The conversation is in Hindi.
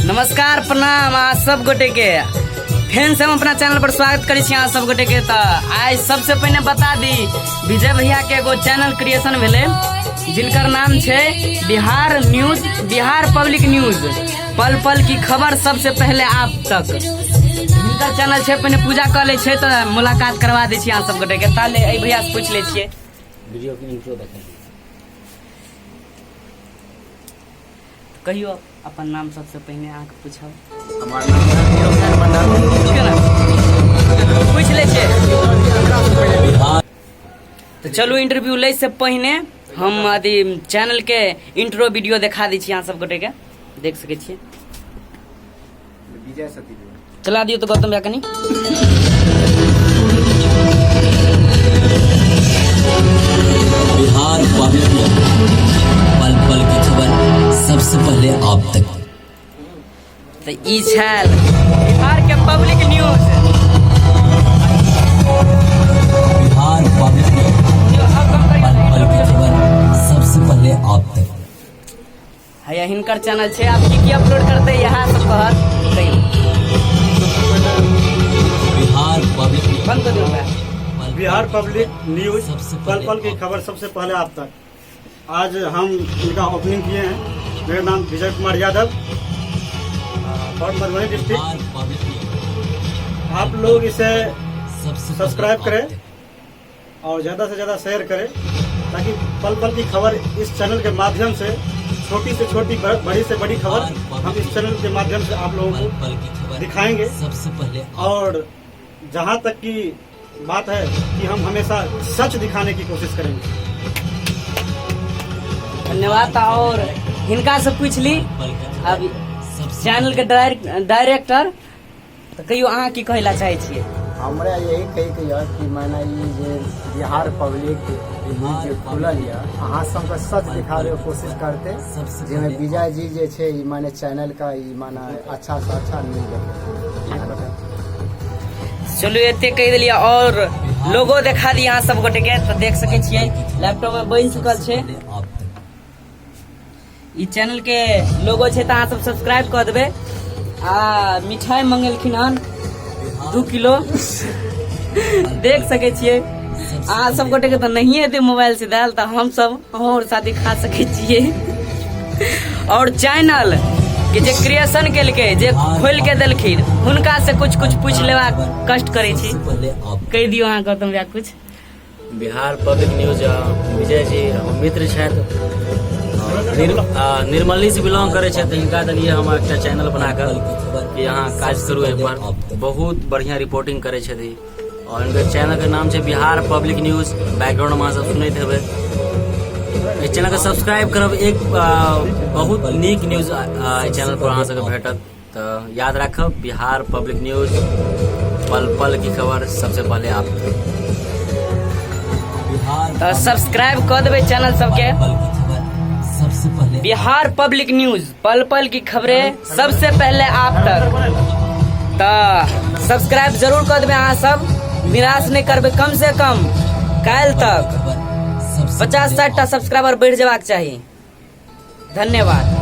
नमस्कार प्रणाम आ सब गोटे के फेन से हम अपना चैनल पर स्वागत करी छी। सब गोटे के आज सबसे पहले बता दी विजय भैया के एगो चैनल क्रिएशन भेले जिनकर नाम छे Bihar news, Bihar public news. पल पल की खबर सबसे पहले आप तक जिनकर चैनल छे पहले पूजा कर ले छे तो मुलाकात करवा दी छी यहाँ सब गोटे के। ताले ए भैया से पूछ ले छिए वीडियो के इंट्रो देखा कहियो अपन नाम सबसे पहले आके पूछो। हमार नाम पूछ ले छे तो चलो इंटरव्यू ले से पहले हम अभी चैनल के इंट्रो वीडियो दिखा दी छी यहाँ सब गोटे के देख सके छिए। विजय सती चला दियो तो गौतम भैया कनी। बिहार पल पल की खबर सबसे पहले आप तक। तो ई छल बिहार के पब्लिक न्यूज। बिहार पब्लिक पल पल की खबर सबसे पहले आप तक है हिनकर चैनल छे। आप की अपलोड करते यहाँ सब कहत बिहार पब्लिक बंद कर दियो। बिहार पब्लिक न्यूज पल पल की खबर सबसे पहले आप तक। आज हम इनका ओपनिंग किए हैं। मेरा नाम विजय कुमार यादव, मधुबनी डिस्ट्रिक्ट। आप लोग इसे सब्सक्राइब करें और ज़्यादा से ज़्यादा शेयर करें ताकि पल पल की खबर इस चैनल के माध्यम से छोटी से छोटी बड़ी से बड़ी खबर हम इस चैनल के माध्यम से आप लोगों को दिखाएंगे। सबसे पहले और जहाँ तक की बात है कि हम हमेशा सच दिखाने की कोशिश करेंगे। धन्यवाद। और हिनका से पूछ ली अब चैनल के डायरेक्टर तो कहियो अहाँ की कहला चाहे छिए। हमरा यही कही के यार कि माना ये जे बिहार पब्लिक न्यूज जे खुलल या अहाँ सबके सच दिखावे के कोशिश करते जेमे विजय जी जे छे ई माने चैनल का ई माना अच्छा से अच्छा न्यूज। चलो एते कह दिलिया और लोगो दिखा दी यहाँ सब गोटे के तो देख सके छिए। लैपटॉप में बन चुकल छे ई चैनल के लोगो छे तो अहाँ सब सब्सक्राइब कर देबे। आ मिठाई मंगेलखिन हन 2 किलो देख सके छिए। अहाँ सब गोटे के तो नहीं है मोबाइल से डाल तो हम सब और साथी खा सके छिए। और चैनल के जे क्रिएशन केलके जे खोल के देलखिन हुनका से कुछ कुछ पूछ लेवा कष्ट करे छी। कह दियो अहाँ गौतम भैया कुछ। बिहार पब्लिक न्यूज विजय जी मित्र छथि, निर्मली से बिलोंग करे छथि। हिनका देलिए हम एक चैनल बनाकर कि यहाँ काज करू एहि पर। बहुत बढ़िया रिपोर्टिंग करे छथि और इनके चैनल के नाम है बिहार पब्लिक न्यूज। बैकग्राउंड में सब सुनते हेबे। इस चैनल के सब्सक्राइब करब। एक बहुत नीक न्यूज चैनल पर अहाँ सबके भेटत। तो याद रखब बिहार पब्लिक न्यूज पल पल की खबर सबसे पहले आप तो सब्सक्राइब कर देवे चैनल सबके। सबसे पहले बिहार पब्लिक न्यूज पल पल की खबरें सबसे पहले आप तक। तो सब्सक्राइब जरूर कर देवे अहाँ सब, निराश नहीं करबे। कम से कम काल तक 50-60 सब्सक्राइबर बढ़ जावाक चाहिए। धन्यवाद।